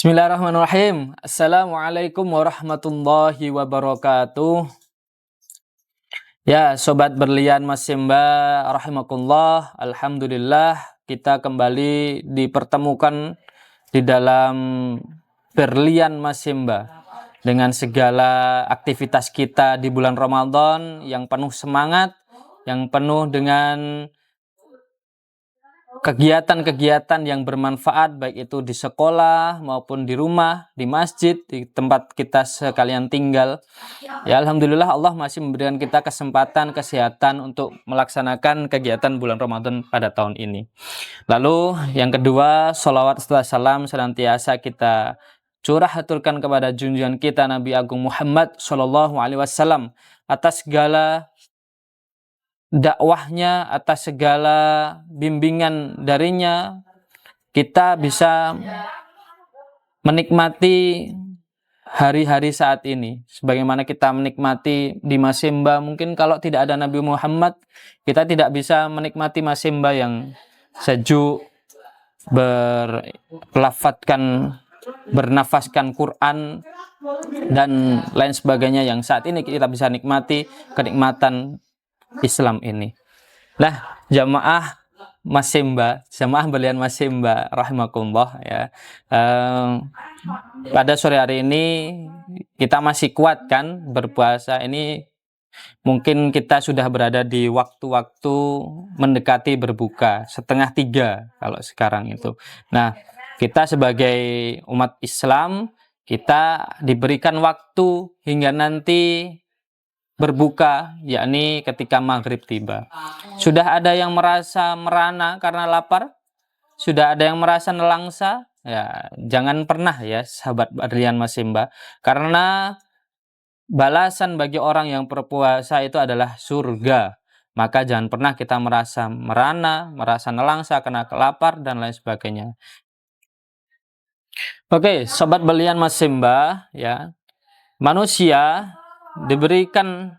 Bismillahirrahmanirrahim. Assalamualaikum warahmatullahi wabarakatuh. Ya, sobat berlian Mas Simba, rahimakumullah. Alhamdulillah, kita kembali dipertemukan di dalam berlian Mas Simba dengan segala aktivitas kita di bulan Ramadan yang penuh semangat, yang penuh dengan kegiatan-kegiatan yang bermanfaat, baik itu di sekolah maupun di rumah, di masjid, di tempat kita sekalian tinggal. Ya, alhamdulillah Allah masih memberikan kita kesempatan, kesehatan untuk melaksanakan kegiatan bulan Ramadan pada tahun ini. Lalu yang kedua, sholawat setelah salam senantiasa kita curah haturkan kepada junjungan kita Nabi Agung Muhammad Shallallahu Alaihi Wasallam atas segala dakwahnya, atas segala bimbingan darinya, kita bisa menikmati hari-hari saat ini sebagaimana kita menikmati di Mas Simba. Mungkin kalau tidak ada Nabi Muhammad, kita tidak bisa menikmati Mas Simba yang sejuk, berlafatkan, bernafaskan Quran dan lain sebagainya yang saat ini kita bisa nikmati kenikmatan Islam ini. Nah, jamaah Mas Simba, jamaah berlian Mas Simba, rahimakumullah ya. Pada sore hari ini kita masih kuat kan berpuasa ini. Mungkin kita sudah berada di waktu-waktu mendekati berbuka, 2:30 kalau sekarang itu. Nah, kita sebagai umat Islam, kita diberikan waktu hingga nanti berbuka, yakni ketika maghrib tiba. Sudah ada yang merasa merana karena lapar? Sudah ada yang merasa nelangsa? Ya, jangan pernah ya sahabat berlian Mas Simba, karena balasan bagi orang yang berpuasa itu adalah surga. Maka jangan pernah kita merasa merana, merasa nelangsa karena lapar dan lain sebagainya. Oke, sobat berlian Mas Simba ya. Manusia diberikan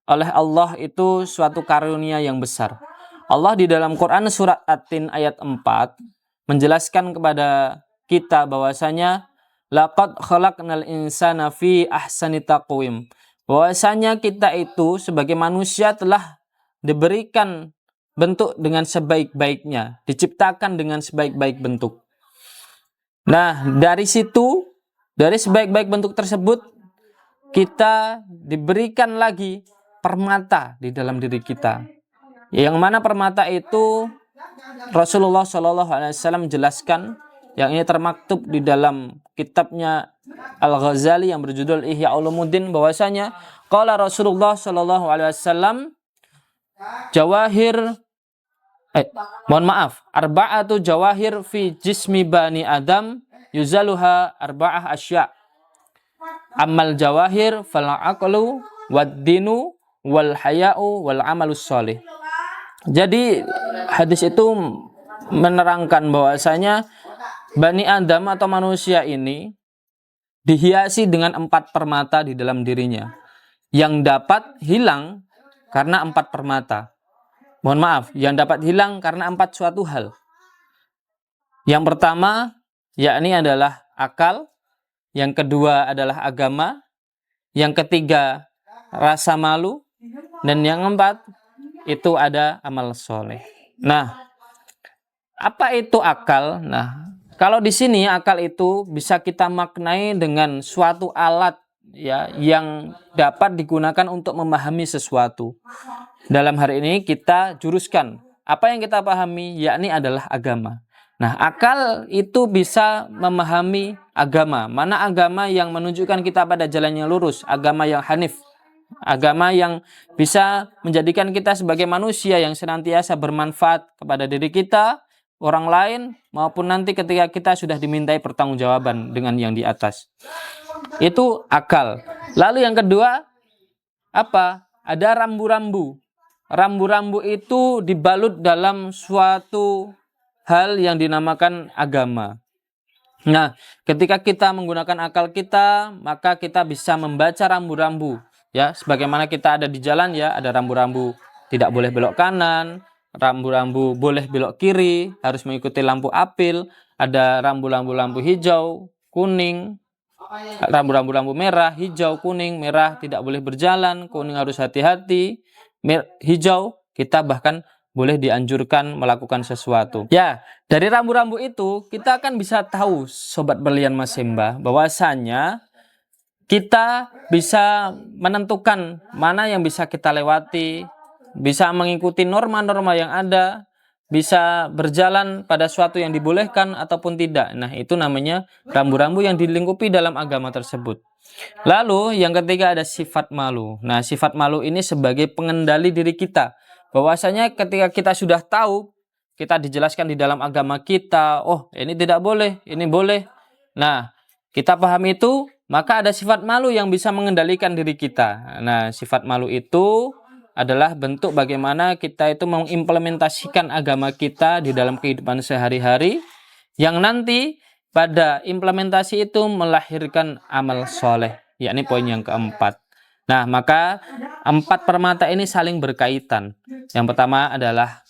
oleh Allah itu suatu karunia yang besar. Allah di dalam Quran surat At-Tin ayat 4 menjelaskan kepada kita bahwasanya laqad khalaqnal insana fi ahsani taqwim. Bahwasanya kita itu sebagai manusia telah diberikan bentuk dengan sebaik-baiknya, diciptakan dengan sebaik-baik bentuk. Nah, dari situ, dari sebaik-baik bentuk tersebut kita diberikan lagi permata di dalam diri kita. Yang mana permata itu Rasulullah Shallallahu Alaihi Wasallam menjelaskan, yang ini termaktub di dalam kitabnya Al-Ghazali yang berjudul Ihya Ulumuddin, bahwasanya qala Rasulullah Shallallahu Alaihi Wasallam arba'atu jawahir fi jismi bani Adam yuzaluha arba'ah asya. Amal jawahir fal aqlu wad dinu wal haya'u wal amalus sholih. Jadi hadis itu menerangkan bahwasanya Bani Adam atau manusia ini dihiasi dengan 4 permata di dalam dirinya yang dapat hilang karena 4 permata. Mohon maaf, yang dapat hilang karena 4 suatu hal. Yang pertama yakni adalah akal. Yang kedua adalah agama, yang ketiga rasa malu, dan yang keempat itu ada amal soleh. Nah, apa itu akal? Nah, kalau di sini akal itu bisa kita maknai dengan suatu alat ya yang dapat digunakan untuk memahami sesuatu. Dalam hari ini kita juruskan apa yang kita pahami, yakni adalah agama. Nah, akal itu bisa memahami agama. Mana agama yang menunjukkan kita pada jalan yang lurus, agama yang hanif, agama yang bisa menjadikan kita sebagai manusia yang senantiasa bermanfaat kepada diri kita, orang lain, maupun nanti ketika kita sudah dimintai pertanggungjawaban dengan yang di atas. Itu akal. Lalu yang kedua, apa? Ada rambu-rambu. Rambu-rambu itu dibalut dalam suatu hal yang dinamakan agama. Nah, ketika kita menggunakan akal kita, maka kita bisa membaca rambu-rambu. Ya, sebagaimana kita ada di jalan ya, ada rambu-rambu tidak boleh belok kanan, rambu-rambu boleh belok kiri, harus mengikuti lampu apil, ada rambu-rambu lampu hijau, kuning, rambu-rambu merah, hijau, kuning, merah tidak boleh berjalan, kuning harus hati-hati, hijau kita bahkan boleh dianjurkan melakukan sesuatu. Ya, dari rambu-rambu itu kita akan bisa tahu Sobat Berlian Masimba bahwasanya kita bisa menentukan mana yang bisa kita lewati, bisa mengikuti norma-norma yang ada, bisa berjalan pada suatu yang dibolehkan ataupun tidak. Nah, itu namanya rambu-rambu yang dilingkupi dalam agama tersebut. Lalu yang ketiga ada sifat malu. Nah, sifat malu ini sebagai pengendali diri kita. Bahwasanya ketika kita sudah tahu, kita dijelaskan di dalam agama kita, oh ini tidak boleh, ini boleh. Nah, kita paham itu, maka ada sifat malu yang bisa mengendalikan diri kita. Nah, sifat malu itu adalah bentuk bagaimana kita itu mengimplementasikan agama kita di dalam kehidupan sehari-hari, yang nanti pada implementasi itu melahirkan amal soleh, yakni poin yang keempat. Nah, maka 4 permata ini saling berkaitan. Yang pertama adalah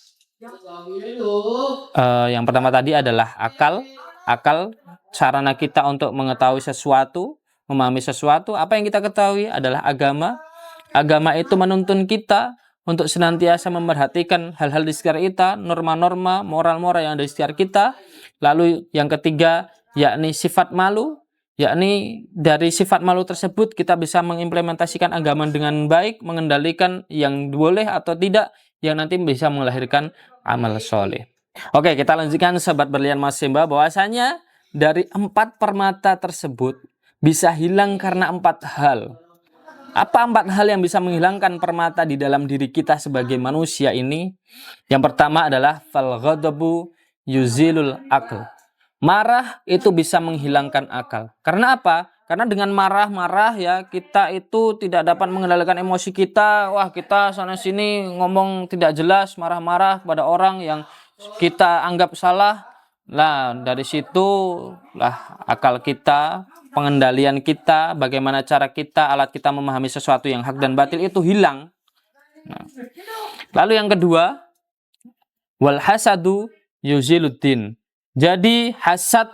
tadi adalah akal. Akal sarana kita untuk mengetahui sesuatu, memahami sesuatu. Apa yang kita ketahui adalah agama. Agama itu menuntun kita untuk senantiasa memperhatikan hal-hal di sekitar kita, norma-norma, moral-moral yang ada di sekitar kita. Lalu yang ketiga, yakni sifat malu. Yakni dari sifat malu tersebut kita bisa mengimplementasikan agama dengan baik, mengendalikan yang boleh atau tidak, yang nanti bisa melahirkan amal soleh. Oke, kita lanjutkan Sobat Berlian Masimba bahwasanya dari 4 permata tersebut bisa hilang karena 4 hal. Apa 4 hal yang bisa menghilangkan permata di dalam diri kita sebagai manusia ini? Yang pertama adalah fal ghadabu yuzilul aql. Marah itu bisa menghilangkan akal. Karena apa? Karena dengan marah-marah ya kita itu tidak dapat mengendalikan emosi kita. Wah, kita sana sini ngomong tidak jelas, marah-marah pada orang yang kita anggap salah. Nah, dari situ lah akal kita, pengendalian kita, bagaimana cara kita, alat kita memahami sesuatu yang hak dan batil itu hilang. Nah, lalu yang kedua, wal hasadu yuziluddin. Jadi hasad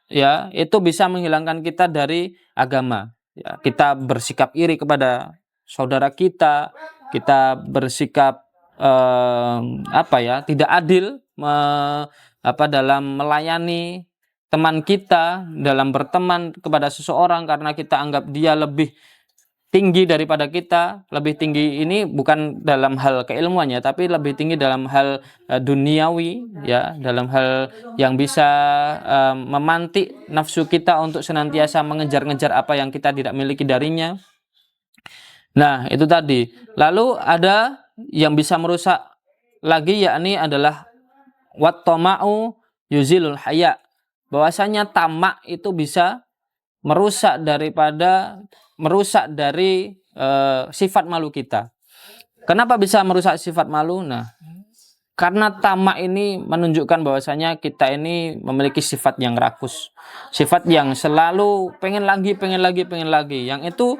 ya itu bisa menghilangkan kita dari agama. Ya, kita bersikap iri kepada saudara kita bersikap tidak adil dalam melayani teman kita, dalam berteman kepada seseorang karena kita anggap dia lebih tinggi daripada kita. Lebih tinggi ini bukan dalam hal keilmuannya, tapi lebih tinggi dalam hal duniawi, ya, dalam hal yang bisa memantik nafsu kita untuk senantiasa mengejar-ngejar apa yang kita tidak miliki darinya. Nah, itu tadi. Lalu ada yang bisa merusak lagi, yakni adalah wattoma'u yuzilul haya. Bahwasanya tamak itu bisa merusak dari sifat malu kita. Kenapa bisa merusak sifat malu? Nah, karena tamak ini menunjukkan bahwasanya kita ini memiliki sifat yang rakus, sifat yang selalu pengen lagi. Yang itu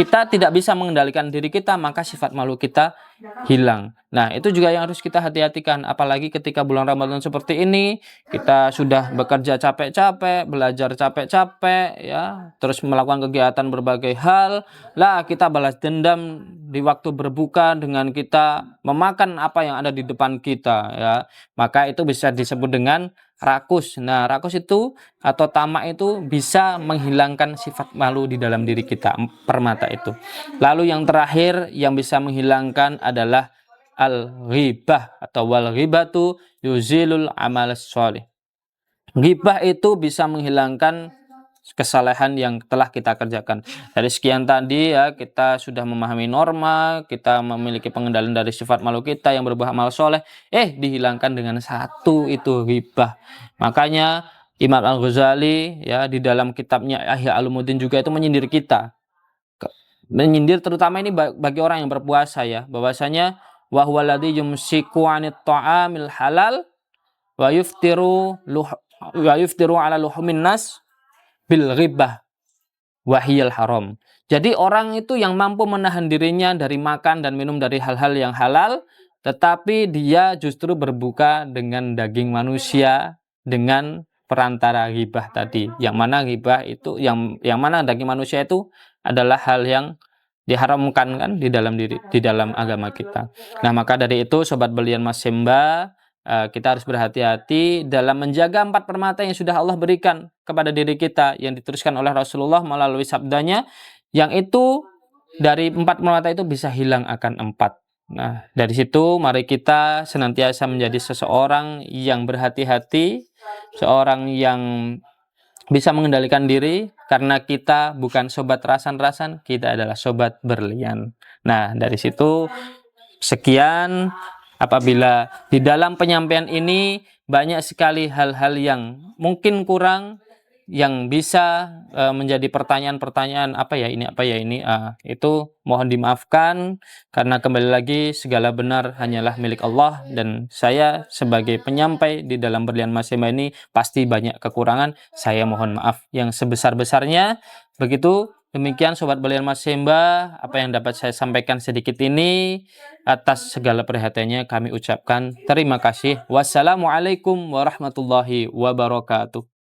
kita tidak bisa mengendalikan diri kita, maka sifat malu kita hilang. Nah, itu juga yang harus kita hati-hatikan. Apalagi ketika bulan Ramadan seperti ini, kita sudah bekerja capek-capek, belajar capek-capek, ya, terus melakukan kegiatan berbagai hal. Lah, kita balas dendam di waktu berbuka dengan kita memakan apa yang ada di depan kita, ya. Maka itu bisa disebut dengan rakus. Nah, rakus itu atau tamak itu bisa menghilangkan sifat malu di dalam diri kita, permata itu. Lalu yang terakhir yang bisa menghilangkan adalah al-ghibah atau wal ghibatu yuzilul amal sholih. Ghibah itu bisa menghilangkan kesalehan yang telah kita kerjakan. Dari sekian tadi ya, kita sudah memahami norma, kita memiliki pengendalian dari sifat malu kita yang berbuah amal soleh, dihilangkan dengan satu, itu ghibah. Makanya Imam Al-Ghazali ya di dalam kitabnya Ihya Ulumuddin juga itu menyindir kita. Menyindir terutama ini bagi orang yang berpuasa ya, bahwasanya wa huwaladzi yumsiku 'anit ta'amil halal wa yuftiru ala luhumin nas bil ghibah wahiyal haram. Jadi orang itu yang mampu menahan dirinya dari makan dan minum dari hal-hal yang halal, tetapi dia justru berbuka dengan daging manusia, dengan perantara ghibah tadi. Yang mana ghibah itu yang mana daging manusia itu adalah hal yang diharamkan kan di dalam agama kita. Nah, maka dari itu sobat Berlian Mas Semba, kita harus berhati-hati dalam menjaga 4 permata yang sudah Allah berikan kepada diri kita, yang diteruskan oleh Rasulullah melalui sabdanya, yang itu dari 4 permata itu bisa hilang akan 4. Nah, dari situ mari kita senantiasa menjadi seseorang yang berhati-hati, seorang yang bisa mengendalikan diri, karena kita bukan sobat rasan-rasan, kita adalah sobat berlian. Nah, dari situ sekian. Apabila di dalam penyampaian ini banyak sekali hal-hal yang mungkin kurang, yang bisa menjadi pertanyaan-pertanyaan apa ya ini, itu mohon dimaafkan, karena kembali lagi segala benar hanyalah milik Allah, dan saya sebagai penyampai di dalam Berlian Mas Semba ini pasti banyak kekurangan, saya mohon maaf yang sebesar-besarnya. Begitu, demikian Sobat Berlian Mas Semba, apa yang dapat saya sampaikan sedikit ini. Atas segala perhatiannya kami ucapkan terima kasih. Wassalamualaikum warahmatullahi wabarakatuh.